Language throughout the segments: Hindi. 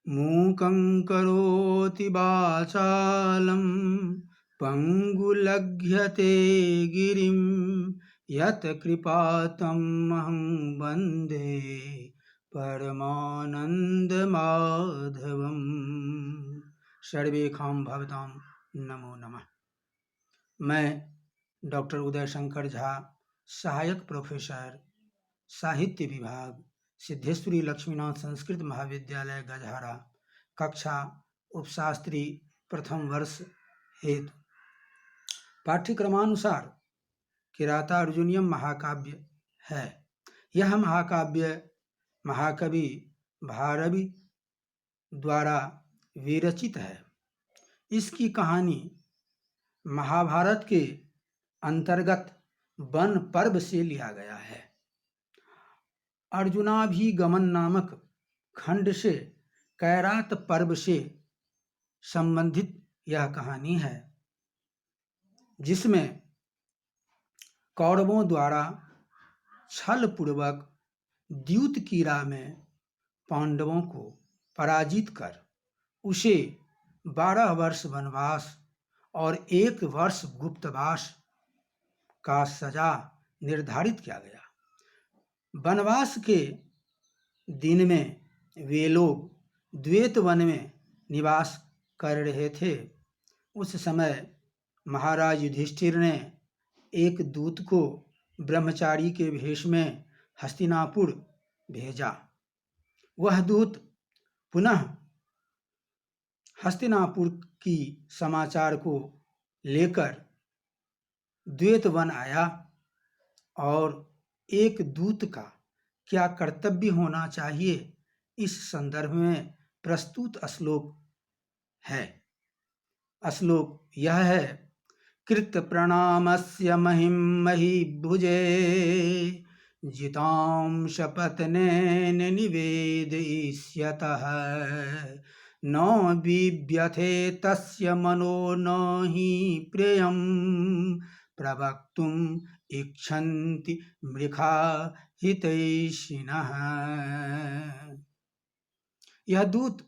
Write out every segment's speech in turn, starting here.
मूकं करोति वाचालं पङ्गुलघ्यते गिरिं यत्कृपातमहं वन्दे परमानन्दमाधवम्। सर्वेषां भवतां नमो नमः। मैं डॉक्टर उदय शंकर झा, सहायक प्रोफेसर, साहित्य विभाग, सिद्धेश्वरी लक्ष्मीनाथ संस्कृत महाविद्यालय गजहरा, कक्षा उपशास्त्री प्रथम वर्ष हेतु पाठ्यक्रमानुसार किरातार्जुनीयम महाकाव्य है। यह महाकाव्य महाकवि भारवी द्वारा विरचित है। इसकी कहानी महाभारत के अंतर्गत वन पर्व से लिया गया है। अर्जुनाभिगमन नामक खंड से कैरात पर्व से संबंधित यह कहानी है, जिसमें कौरवों द्वारा छल पूर्वक द्यूतकीरा में पांडवों को पराजित कर उसे 12 वर्ष वनवास और 1 वर्ष गुप्तवास का सजा निर्धारित किया गया। वनवास के दिन में वे लोग द्वैत वन में निवास कर रहे थे। उस समय महाराज युधिष्ठिर ने एक दूत को ब्रह्मचारी के भेष में हस्तिनापुर भेजा। वह दूत पुनः हस्तिनापुर की समाचार को लेकर द्वैत वन आया और एक दूत का क्या कर्तव्य होना चाहिए, इस संदर्भ में प्रस्तुत श्लोक है। श्लोक यह है: कृत प्रणामस्य महिं महीभुजे जितां शपथनेन निवेदयिष्यतः न बिभ्यथे तस्य मनो न हि प्रियं प्रवक्तुम् इच्छन्ति मृखा हितैषिणः। यह दूत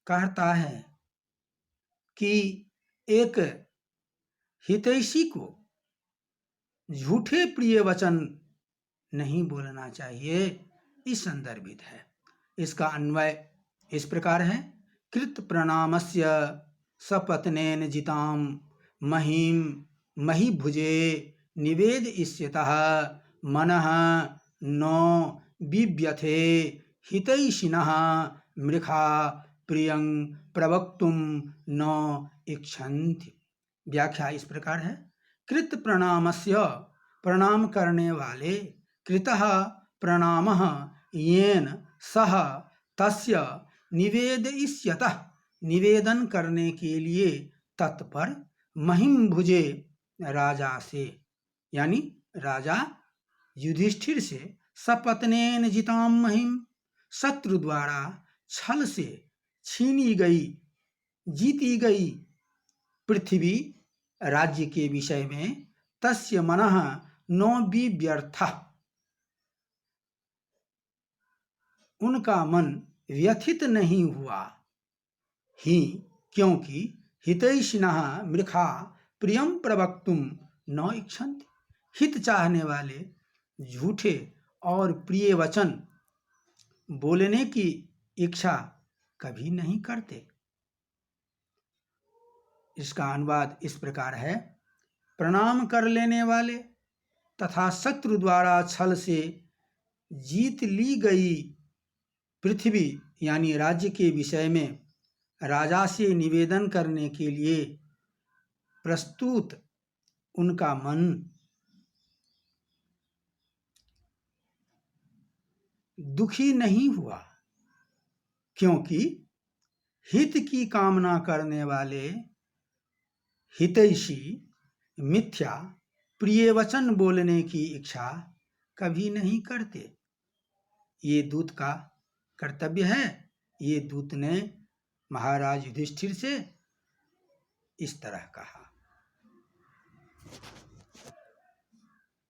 कहता है कि एक हितैषी को झूठे प्रिय वचन नहीं बोलना चाहिए, इस संदर्भित है। इसका अन्वय इस प्रकार है: कृत प्रणामस्य सपत्नेन जितां महीं महीभुजे निवेदयिष्यतः मनः न बिभ्यथे हितैषिणः मृखा प्रियं प्रवक्तुं न इच्छन्ति। व्याख्या इस प्रकार है: कृत प्रणामस्य, प्रणाम करने वाले, कृतः प्रणामः येन सह तस्य निवेदयिष्यतः, निवेदन करने के लिए तत्पर, महिं भुजे, राजा से यानी राजा युधिष्ठिर से, सपत्नेन जितां महिं, शत्रु द्वारा छल से छीनी गई जीती गई पृथ्वी राज्य के विषय में, तस्य मनः न बिव्यर्थः, उनका मन व्यथित नहीं हुआ, ही क्योंकि हितैषिणः मृखा प्रियं प्रवक्तुं न इच्छन्ति, हित चाहने वाले झूठे और प्रिय वचन बोलने की इच्छा कभी नहीं करते। इसका अनुवाद इस प्रकार है: प्रणाम कर लेने वाले तथा शत्रु द्वारा छल से जीत ली गई पृथ्वी यानी राज्य के विषय में राजा से निवेदन करने के लिए प्रस्तुत उनका मन दुखी नहीं हुआ, क्योंकि हित की कामना करने वाले हितैषी मिथ्या प्रिय वचन बोलने की इच्छा कभी नहीं करते। ये दूत का कर्तव्य है। ये दूत ने महाराज युधिष्ठिर से इस तरह कहा।